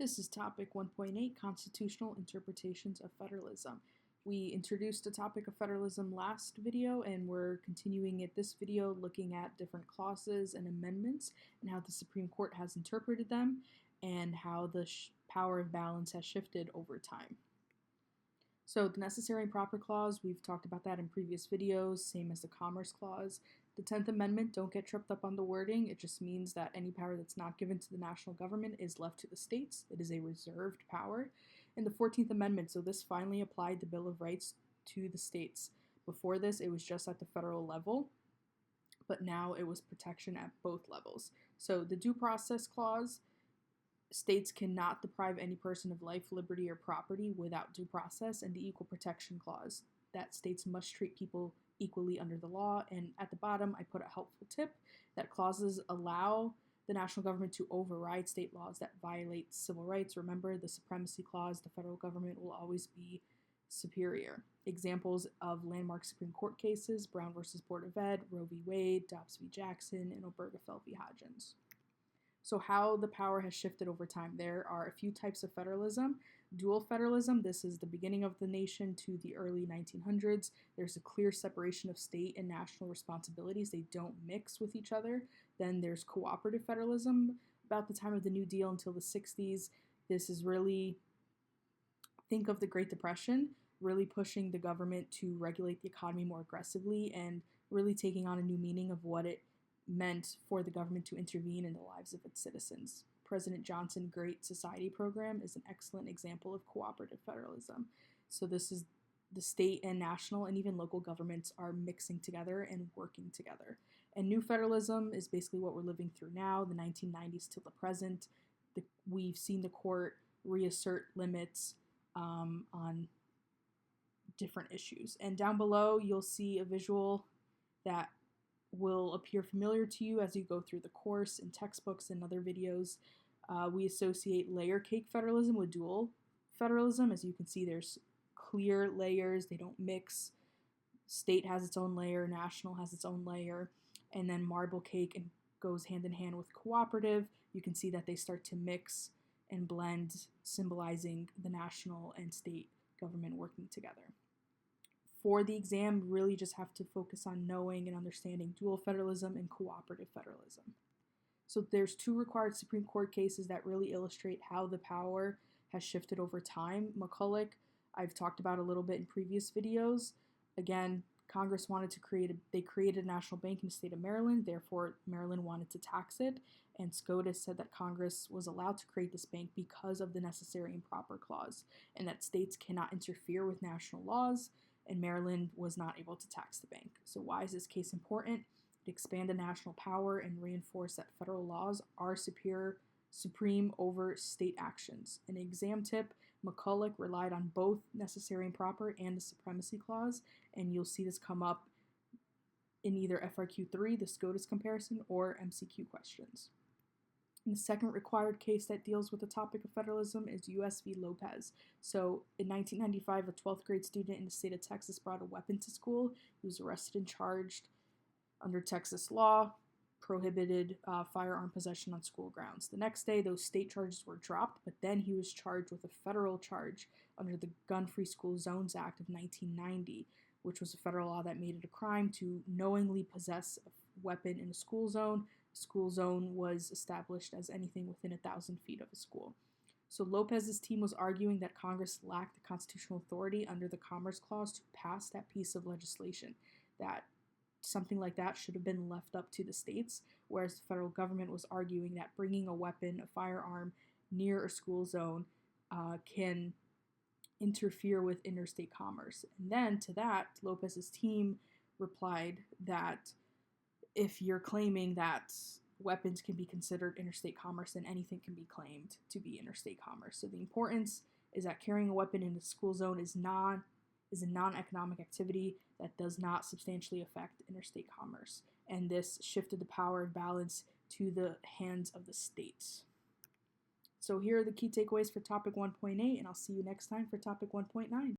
This is topic 1.8, Constitutional Interpretations of Federalism. We introduced the topic of federalism last video, and we're continuing it this video looking at different clauses and amendments and how the Supreme Court has interpreted them and how the power of balance has shifted over time. So the Necessary and Proper Clause, we've talked about that in previous videos, same as the Commerce Clause. The 10th Amendment, don't get tripped up on the wording. It just means that any power that's not given to the national government is left to the states. It is a reserved power. And the 14th Amendment, so this finally applied the Bill of Rights to the states. Before this, it was just at the federal level, but now it was protection at both levels. So the Due Process Clause, states cannot deprive any person of life, liberty, or property without due process, and the Equal Protection Clause, that states must treat people equally under the law. And at the bottom, I put a helpful tip that clauses allow the national government to override state laws that violate civil rights. Remember, the Supremacy Clause, the federal government will always be superior. Examples of landmark Supreme Court cases: Brown versus Board of Ed, Roe v. Wade, Dobbs v. Jackson, and Obergefell v. Hodgins. So how the power has shifted over time. There are a few types of federalism. Dual federalism, this is the beginning of the nation to the early 1900s. There's a clear separation of state and national responsibilities. They don't mix with each other. Then there's cooperative federalism about the time of the New Deal until the 60s. This is really, think of the Great Depression, really pushing the government to regulate the economy more aggressively and really taking on a new meaning of what it meant for the government to intervene in the lives of its citizens. President Johnson's Great Society program is an excellent example of cooperative federalism. So this is the state and national and even local governments are mixing together and working together. And new federalism is basically what we're living through now, the 1990s till the present. We've seen the court reassert limits on different issues. And down below, you'll see a visual that will appear familiar to you as you go through the course in textbooks and other videos. We associate layer cake federalism with dual federalism. As you can see, there's clear layers. They don't mix. State has its own layer, national has its own layer, and then marble cake and goes hand in hand with cooperative. You can see that they start to mix and blend, symbolizing the national and state government working together. For the exam, really just have to focus on knowing and understanding dual federalism and cooperative federalism. So there's two required Supreme Court cases that really illustrate how the power has shifted over time. McCulloch, I've talked about a little bit in previous videos. Again, Congress wanted to they created a national bank in the state of Maryland, therefore Maryland wanted to tax it, and SCOTUS said that Congress was allowed to create this bank because of the Necessary and Proper Clause, and that states cannot interfere with national laws, and Maryland was not able to tax the bank. So why is this case important? It expanded national power and reinforced that federal laws are supreme over state actions. An exam tip, McCulloch relied on both Necessary and Proper and the Supremacy Clause, and you'll see this come up in either FRQ3, the SCOTUS comparison, or MCQ questions. And the second required case that deals with the topic of federalism is U.S. v. Lopez. So in 1995, a 12th grade student in the state of Texas brought a weapon to school. He was arrested and charged under Texas law, prohibited firearm possession on school grounds. The next day, those state charges were dropped, but then he was charged with a federal charge under the Gun-Free School Zones Act of 1990, which was a federal law that made it a crime to knowingly possess a weapon in a school zone. School zone was established as anything within 1,000 feet of a school. So Lopez's team was arguing that Congress lacked the constitutional authority under the Commerce Clause to pass that piece of legislation, that something like that should have been left up to the states, whereas the federal government was arguing that bringing a weapon, a firearm, near a school zone can interfere with interstate commerce. And then to that, Lopez's team replied that if you're claiming that weapons can be considered interstate commerce, then anything can be claimed to be interstate commerce. So the importance is that carrying a weapon in a school zone is a non-economic activity that does not substantially affect interstate commerce. And this shifted the power and balance to the hands of the states. So here are the key takeaways for topic 1.8, and I'll see you next time for topic 1.9.